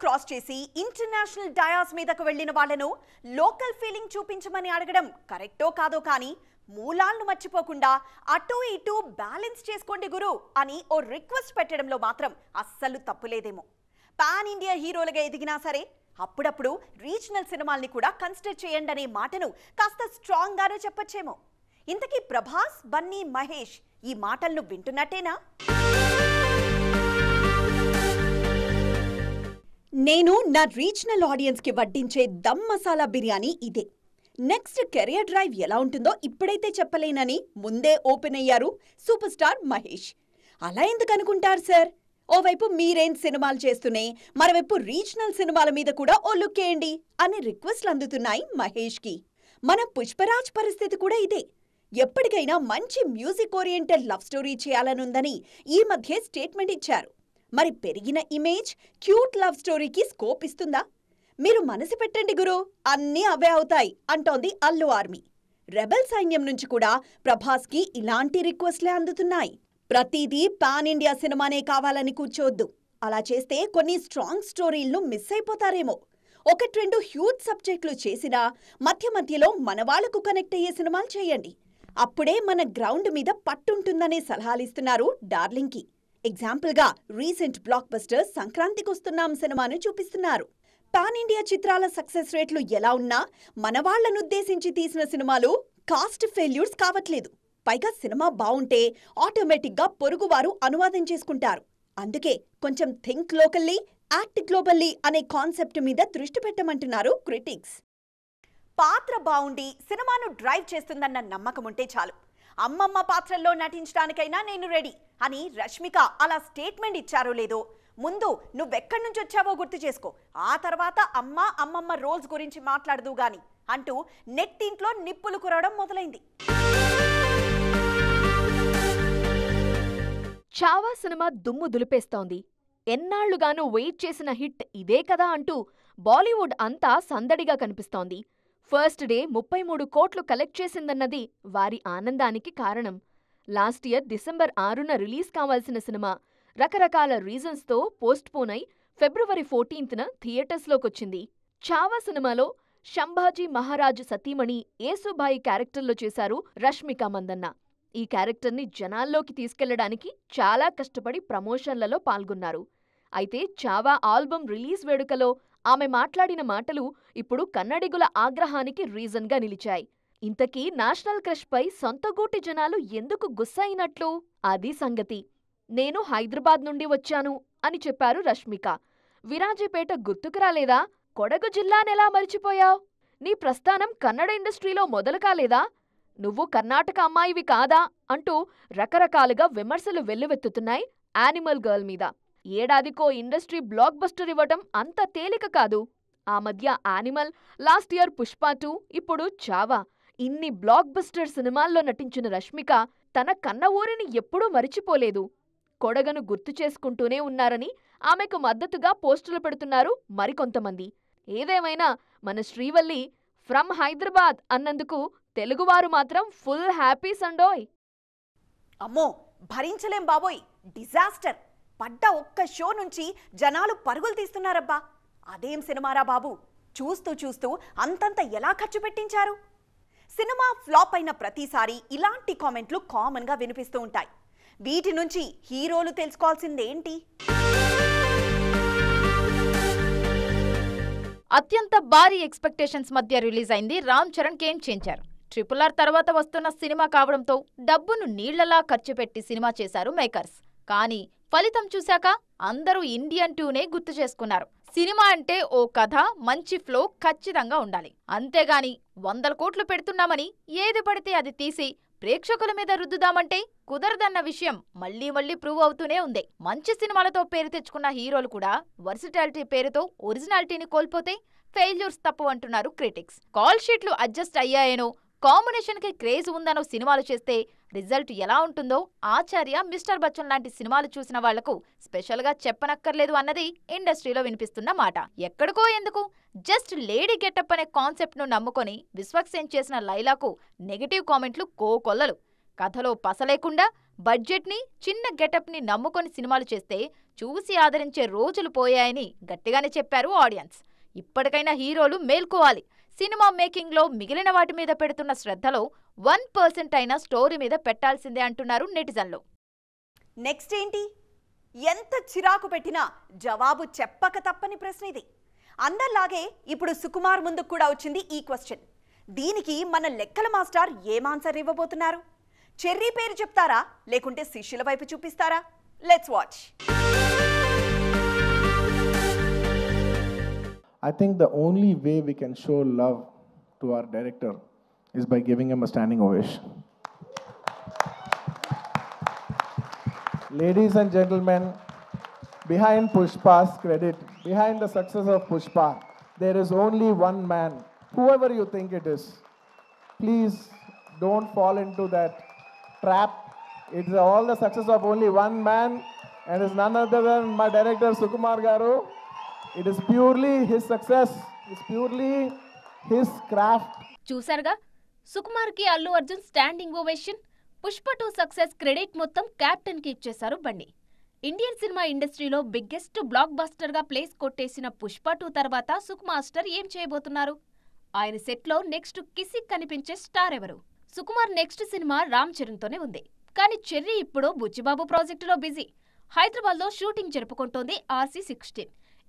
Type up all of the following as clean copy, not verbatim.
Cross చేసి international dais మీదకు వెళ్లిన వాళ్ళను లోకల్ ఫీలింగ్ చూపించమని అడగడం కరెక్టో కాదో కానీ మూలాలను మర్చిపోకుండా అటు ఇటు బ్యాలెన్స్ చేసుకోండి గురు అని ఓ రిక్వెస్ట్ పెట్టడంలో మాత్రం అస్సలు తప్పులేదేమో. పాన్ ఇండియా హీరోలుగా ఎదిగినా సరే అప్పుడప్పుడు రీజనల్ సినిమాల్ని కూడా కన్సిడర్ చేయండి అనే మాటను కాస్త స్ట్రాంగ్ గానే చెప్పొచ్చేమో. ఇంతకీ ప్రభాస్, బన్నీ, మహేష్ ఈ మాటలను వింటున్నట్టేనా? నేను నా రీజనల్ ఆడియన్స్ కి వడ్డించే దమ్ మసాలా బిర్యానీ ఇదే. నెక్స్ట్ కెరియర్ డ్రైవ్ ఎలా ఉంటుందో ఇప్పుడైతే చెప్పలేనని ముందే ఓపెన్ అయ్యారు సూపర్ స్టార్ మహేష్. అలా ఎందుకు అనుకుంటారు సార్? ఓవైపు మీరేం సినిమాలు చేస్తూనే మరోవైపు రీజనల్ సినిమాల మీద కూడా ఓ లుక్ వేయండి అని రిక్వెస్ట్లు అందుతున్నాయి మహేష్కి. మన పుష్పరాజ్ పరిస్థితి కూడా ఇదే. ఎప్పటికైనా మంచి మ్యూజిక్ ఓరియంటెడ్ లవ్ స్టోరీ చేయాలనుందని ఈ మధ్య స్టేట్మెంట్ ఇచ్చారు. మరి పెరిగిన ఇమేజ్ క్యూట్ లవ్ స్టోరీకి స్కోప్ ఇస్తుందా? మీరు మనసు పెట్టండి గురు, అన్నీ అవే అవుతాయి అంటోంది అల్లు ఆర్మీ. రెబెల్ సైన్యం నుంచి కూడా ప్రభాస్కి ఇలాంటి రిక్వెస్ట్లే అందుతున్నాయి. ప్రతిదీ పాన్ ఇండియా సినిమానే కావాలని కూర్చోవద్దు. అలా చేస్తే కొన్ని స్ట్రాంగ్ స్టోరీలను మిస్ అయిపోతారేమో. ఒకటి రెండు హ్యూజ్ సబ్జెక్టులు చేసినా మధ్య మధ్యలో మన వాళ్లకు కనెక్ట్ అయ్యే సినిమాలు చేయండి. అప్పుడే మన గ్రౌండ్ మీద పట్టుంటుందనే సలహాలిస్తున్నారు డార్లింగ్కి. ఎగ్జాంపుల్గా రీసెంట్ బ్లాక్ బస్టర్ సంక్రాంతికొస్తున్నాం సినిమాను చూపిస్తున్నారు. పాన్ ఇండియా చిత్రాల సక్సెస్ రేట్లు ఎలా ఉన్నా మన వాళ్లనుద్దేశించి తీసిన సినిమాలు కాస్ట్ ఫెయిల్యూర్స్ కావట్లేదు. పైగా సినిమా బావుంటే ఆటోమేటిక్గా పొరుగువారు అనువాదం చేసుకుంటారు. అందుకే కొంచెం థింక్ లోకల్లీ, యాక్ట్ గ్లోబల్లీ అనే కాన్సెప్ట్ మీద దృష్టి పెట్టమంటున్నారు క్రిటిక్స్. పాత్ర బావుండి సినిమాను డ్రైవ్ చేస్తుందన్న నమ్మకం ఉంటే చాలు. అమ్మమ్మ పాత్రల్లో నటించడానికైనా నేను రెడీ అని రష్మిక అలా స్టేట్మెంట్ ఇచ్చారో లేదో ముందు నువ్వెక్కడి నుంచి వచ్చావో గుర్తు చేసుకో, ఆ తర్వాత అమ్మమ్మ రోల్స్ గురించి మాట్లాడదు గాని అంటూ నెట్టింట్లో నిప్పులు కురవడం మొదలైంది. చావా సినిమా దుమ్ము దులిపేస్తోంది. ఎన్నాళ్లుగానూ వెయిట్ చేసిన హిట్ ఇదే కదా అంటూ బాలీవుడ్ అంతా సందడిగా కనిపిస్తోంది. ఫస్ట్ డే 33 కోట్లు కలెక్ట్ చేసిందన్నది వారి ఆనందానికి కారణం. లాస్ట్ ఇయర్ డిసెంబర్ 6న రిలీజ్ కావాల్సిన సినిమా రకరకాల రీజన్స్తో పోస్ట్పోన్ అయి ఫిబ్రవరి 14న థియేటర్స్లోకొచ్చింది. చావా సినిమాలో శంభాజీ మహారాజ్ సతీమణి ఏసుబాయి క్యారెక్టర్లో చేశారు రష్మిక మందన్న. ఈ క్యారెక్టర్ని జనాల్లోకి తీసుకెళ్లడానికి చాలా కష్టపడి ప్రమోషన్లలో పాల్గొన్నారు. అయితే చావా ఆల్బమ్ రిలీజ్ వేడుకలో ఆమె మాట్లాడిన మాటలు ఇప్పుడు కన్నడిగుల ఆగ్రహానికి రీజన్గా నిలిచాయి. ఇంతకీ నేషనల్ క్రష్ పై సొంతగూటి జనాలు ఎందుకు గుస్సయినట్లు? అది సంగతి. నేను హైదరాబాద్ నుండి వచ్చాను అని చెప్పారు రష్మిక. విరాజపేట గుర్తుకు రాలేదా? కొడగు జిల్లానెలా మరిచిపోయావ్? నీ ప్రస్థానం కన్నడ ఇండస్ట్రీలో మొదలు కాలేదా? నువ్వు కర్ణాటక అమ్మాయివి కాదా అంటూ రకరకాలుగా విమర్శలు వెల్లువెత్తుతున్నాయి యానిమల్ గర్ల్ మీద. ఏడాదికో ఇండస్ట్రీ బ్లాక్ బస్టర్ ఇవ్వటం అంత తేలిక కాదు. ఆ మధ్య యానిమల్, లాస్ట్ ఇయర్ పుష్ప 2, ఇప్పుడు చావా, ఇన్ని బ్లాక్ బస్టర్ సినిమాల్లో నటించిన రష్మిక తన కన్న ఊరిని ఎప్పుడూ మరిచిపోలేదు. కొడగను గుర్తు చేసుకుంటూనే ఉన్నారని ఆమెకు మద్దతుగా పోస్టులు పెడుతున్నారు మరికొంతమంది. ఏదేమైనా మన శ్రీవల్లి ఫ్రమ్ హైదరాబాద్ అన్నందుకు తెలుగువారు మాత్రం ఫుల్ హ్యాపీ సండోయ్. అమ్మో భరించలేం బాబోయ్, డిజాస్టర్. పడ్డ ఒక్క షో నుంచి జనాలు పరుగులు తీస్తున్నారబ్బా. అదేం సినిమారా బాబు, చూస్తూ చూస్తూ అంతంత ఎలా ఖర్చు పెట్టించారు? సినిమా ఫ్లాప్ అయిన ప్రతిసారి ఇలాంటి కామెంట్లు కామన్గా వినిపిస్తూ ఉంటాయి. వీటి నుంచి హీరోలు తెలుసుకోవాల్సిందేంటి? అత్యంత భారీ ఎక్స్పెక్టేషన్స్ మధ్య రిలీజ్ అయింది Ram Charan game changer. RRR తర్వాత వస్తున్న సినిమా కావడంతో డబ్బును నీళ్లలా ఖర్చు పెట్టి సినిమా చేశారు మేకర్స్. కానీ ఫలితం చూశాక అందరూ ఇండియన్ 2నే గుర్తు చేసుకున్నారు. సినిమా అంటే ఓ కథ, మంచి ఫ్లో ఖచ్చితంగా ఉండాలి. అంతేగాని 100 కోట్లు పెడుతున్నామని ఏది పడితే అది తీసి ప్రేక్షకుల మీద రుద్దుదామంటే కుదరదన్న విషయం మళ్లీ మళ్లీ ప్రూవ్ అవుతూనే ఉంది. మంచి సినిమాలతో పేరు తెచ్చుకున్న హీరోలు కూడా వర్సిటాలిటీ పేరుతో ఒరిజినాలిటీని కోల్పోతే ఫెయిల్యూర్స్ తప్పవంటున్నారు క్రిటిక్స్. కాల్ షీట్లు అడ్జస్ట్ అయ్యాయనో, కాంబినేషన్ కి క్రేజ్ ఉందనో సినిమాలు చేస్తే రిజల్ట్ ఎలా ఉంటుందో ఆచార్య, మిస్టర్ బచ్చన్ లాంటి సినిమాలు చూసిన వాళ్లకు స్పెషల్ గా చెప్పనక్కర్లేదు అన్నది ఇండస్ట్రీలో వినిపిస్తున్న మాట. ఎక్కడికో ఎందుకు, జస్ట్ లేడీ గెటప్ అనే కాన్సెప్ట్ ను నమ్ముకొని విశ్వక్సేన్ చేసిన లైలాకు నెగటివ్ కామెంట్లు కోకొల్లలు. కథలో పసలేకుండా బడ్జెట్ ని, చిన్న గెటప్ ని నమ్ముకొని సినిమాలు చేస్తే చూసి ఆదరించే రోజులు పోయాయని గట్టిగానే చెప్పారు ఆడియన్స్. ఇప్పటికైనా హీరోలు మేల్కోవాలి. సినిమా మేకింగ్లో మిగిలిన వాటి మీద పెడుతున్న శ్రద్ధలో 1% అయినా స్టోరీ మీద పెట్టాల్సిందే అంటున్నారు నెటిజన్లు. నెక్స్ట్ ఏంటి? ఎంత చిరాకు పెట్టినా జవాబు చెప్పక తప్పని ప్రశ్న ఇది. అందరిలాగే ఇప్పుడు సుకుమార్ ముందుకు కూడా వచ్చింది ఈ క్వశ్చన్. దీనికి మన లెక్కల మాస్టర్ ఏం ఆన్సర్ ఇవ్వబోతున్నారు? చెర్రీ పేరు చెప్తారా లేకుంటే శిష్యుల వైపు చూపిస్తారా? Let's watch. I think the only way we can show love to our director is by giving him a standing ovation. Ladies and gentlemen, behind Pushpa's credit, behind the success of Pushpa, there is only one man, whoever you think it is. Please don't fall into that trap. It's all the success of only one man, and it's none other than my director Sukumar Garu. It is purely his success. It's purely his craft. చూసారుగా, సుకుమార్కి Allu Arjun standing ovation. Pushpa 2 success credit మొత్తం కెప్టెన్కి ఇచ్చేశారు బండి. Indian cinema ఇండస్ట్రీలో biggest బ్లాక్ బస్టర్గా place కొట్టేసిన పుష్ప 2 తర్వాత సుకుమాస్టర్ ఏం చేయబోతున్నారు? ఆయన సెట్లో నెక్స్ట్ కిసిక్ కనిపించే స్టార్ ఎవరు? సుకుమార్ నెక్స్ట్ సినిమా రామ్ చరణ్తోనే ఉంది. కానీ చెర్రీ ఇప్పుడు బుచ్చిబాబు ప్రాజెక్టులో బిజీ. హైదరాబాద్లో షూటింగ్ జరుపుకుంటోంది RC-16.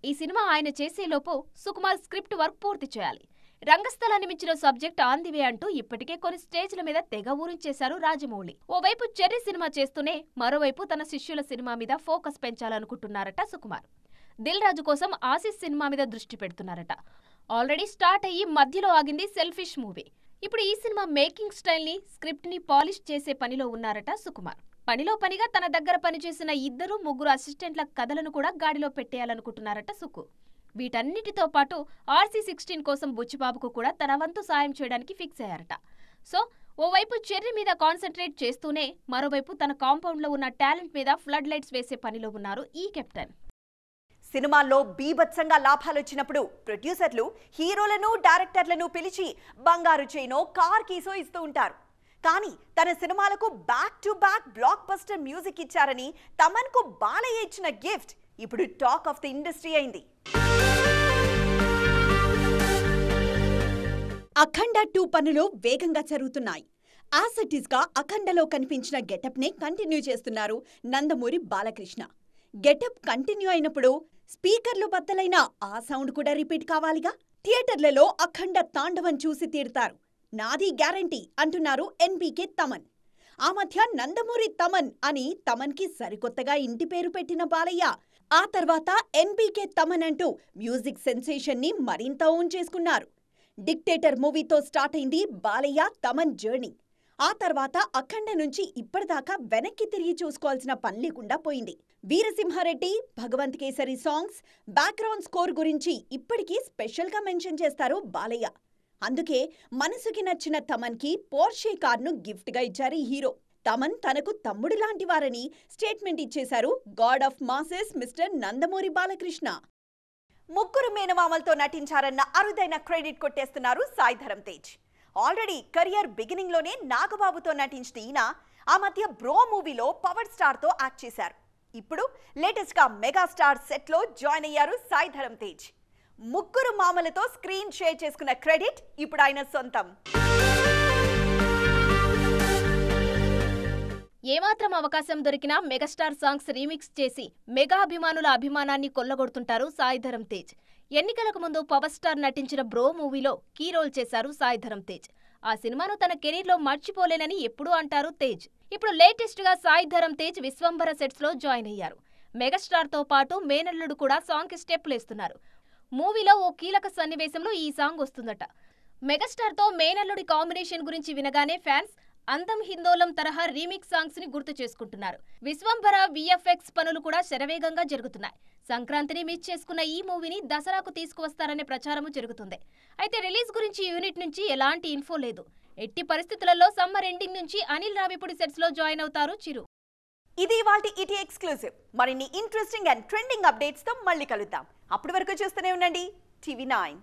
ఈ సినిమా ఆయన చేసేలోపు సుకుమార్ స్క్రిప్ట్ వర్క్ పూర్తి చేయాలి. రంగస్థలాన్ని మించిన సబ్జెక్ట్ ఆన్ ది వే అంటూ ఇప్పటికే కొన్ని స్టేజ్ల మీద తెగ ఊరించేశారు రాజమౌళి. ఓవైపు చెర్రీ సినిమా చేస్తూనే మరోవైపు తన శిష్యుల సినిమా మీద ఫోకస్ పెంచాలనుకుంటున్నారట సుకుమార్. దిల్ రాజు కోసం ఆశీస్ సినిమా మీద దృష్టి పెడుతున్నారట. ఆల్రెడీ స్టార్ట్ అయ్యి మధ్యలో ఆగింది సెల్ఫిష్ మూవీ. ఇప్పుడు ఈ సినిమా మేకింగ్ స్టైల్ని, స్క్రిప్ట్ని పాలిష్ చేసే పనిలో ఉన్నారట సుకుమార్. పనిలో పనిగా తన దగ్గర పనిచేసిన 2-3 అసిస్టెంట్ల కథలను కూడా గాడిలో పెట్టేయాలనుకుంటున్నారట సుకు. వీటన్నిటితో పాటు RC-16 కోసం బుచ్చిబాబుకు కూడా తన వంతు సాయం చేయడానికి ఫిక్స్ అయ్యారట. సో ఓవైపు చెర్రీ మీద కాన్సన్ట్రేట్ చేస్తూనే మరోవైపు తన కాంపౌండ్లో ఉన్న టాలెంట్ మీద ఫ్లడ్ లైట్స్ వేసే పనిలో ఉన్నారు ఈ కెప్టెన్. సినిమాల్లో బీభత్సంగా లాభాలు వచ్చినప్పుడు ప్రొడ్యూసర్లు హీరోలను, డైరెక్టర్లను పిలిచి బంగారు చైనో, కార్ కీసో ఇస్తూ ఉంటారు. కానీ తన సినిమాలకు back to back block buster music ఇచ్చారని తమన్కు బాలయ్య ఇచ్చిన గిఫ్ట్ ఇప్పుడు టాక్ ఆఫ్ ది ఇండస్ట్రీ అయింది. అఖండ 2 పనులు వేగంగా జరుగుతున్నాయి. యాజ్ ఇట్ ఈస్ గా అఖండలో కనిపించిన గెటప్ నే కంటిన్యూ చేస్తున్నారు నందమూరి బాలకృష్ణ. గెటప్ కంటిన్యూ అయినప్పుడు స్పీకర్లు బద్దలైన ఆ సౌండ్ కూడా రిపీట్ కావాలిగా. థియేటర్లలో అఖండ తాండవం చూసి తీరుతారు. నాది గ్యారంటీ అంటున్నారు NBK తమన్. ఆ మధ్య నందమూరి తమన్ అని తమన్కి సరికొత్తగా ఇంటి పేరు పెట్టిన బాలయ్య ఆ తర్వాత NBK తమన్ అంటూ మ్యూజిక్ సెన్సేషన్ ని మరింత ఓన్ చేసుకున్నారు. డిక్టేటర్ మూవీతో స్టార్ట్ అయింది బాలయ్య తమన్ జర్నీ. ఆ తర్వాత అఖండ నుంచి ఇప్పటిదాకా వెనక్కి తిరిగి చూసుకోవాల్సిన పని లేకుండా పోయింది. Veera Simha Reddy, Bhagavanth Kesari songs, background score గురించి ఇప్పటికీ స్పెషల్గా మెన్షన్ చేస్తారు బాలయ్య. అందుకే మనసుకి నచ్చిన తమన్కి పోర్షే కార్ను గిఫ్ట్గా ఇచ్చారు ఈ హీరో. తమన్ తనకు తమ్ముడు లాంటి వారని స్టేట్మెంట్ ఇచ్చేశారు God of masses mister Nandamuri Balakrishna. 3 మేనమామలతో నటించారన్న అరుదైన క్రెడిట్ కొట్టేస్తున్నారు Sai Dharam Tej. Already career beginning లోనే నాగబాబుతో నటించిన ఈయన ఆ మధ్య బ్రో మూవీలో పవర్ స్టార్ తో యాక్ట్ చేశారు. ఇప్పుడు లేటెస్ట్ గా మెగాస్టార్ సెట్ లో జాయిన్ అయ్యారు సాయి ధరమ్ తేజ్. 3 మామలతో స్క్రీన్ షేర్ చేసుకున్న క్రెడిట్ ఇప్పుడు ఆయన సొంతం. ఏమాత్రం అవకాశం దొరికినా మెగాస్టార్ సాంగ్స్ రీమిక్స్ చేసి మెగా అభిమానుల అభిమానాన్ని కొల్లగొడుతుంటారు సాయి ధరమ్ తేజ్. ఎన్నికలకు ముందు పవర్ స్టార్ నటించిన బ్రో మూవీలో కీ రోల్ చేశారు సాయి ధరమ్ తేజ్. ఆ సినిమాను తన కెరీర్లో మర్చిపోలేనని ఎప్పుడూ అంటారు తేజ్. ఇప్పుడు లేటెస్ట్ గా సాయి ధరమ్ తేజ్ విశ్వంభర సెట్స్ లో జాయిన్ అయ్యారు. మెగాస్టార్ తో పాటు మేనల్లుడు కూడా సాంగ్ కి స్టెప్లేస్తున్నారు. మూవీలో ఓ కీలక సన్నివేశంలో ఈ సాంగ్ వస్తుందట. మెగాస్టార్ తో మేనల్లుడి కాంబినేషన్ గురించి వినగానే ఫ్యాన్స్ అందం హిందోలం తరహా రీమిక్స్ సాంగ్స్ ని గుర్తు చేసుకుంటున్నారు. విశ్వంభర VFX పనులు కూడా శరవేగంగా జరుగుతున్నాయి. సంక్రాంతిని మిస్ చేసుకున్న ఈ మూవీని దసరాకు తీసుకువస్తారనే ప్రచారము జరుగుతుంది. అయితే రిలీజ్ గురించి యూనిట్ నుంచి ఎలాంటి ఇన్ఫో లేదు. ఎట్టి పరిస్థితులలో సమ్మర్ ఎండింగ్ నుంచి అనిల్ రావిపూడి సెట్స్ లో జాయిన్ అవుతారు చిరు. ఇది ఇవాల్టి ఈటీ ఎక్స్క్లూజివ్. మరిన్ని ఇంట్రెస్టింగ్ అండ్ ట్రెండింగ్ అప్డేట్స్ తో మళ్ళీ కలుద్దాం. అప్పటి వరకు చూస్తూనే ఉండండి TV9.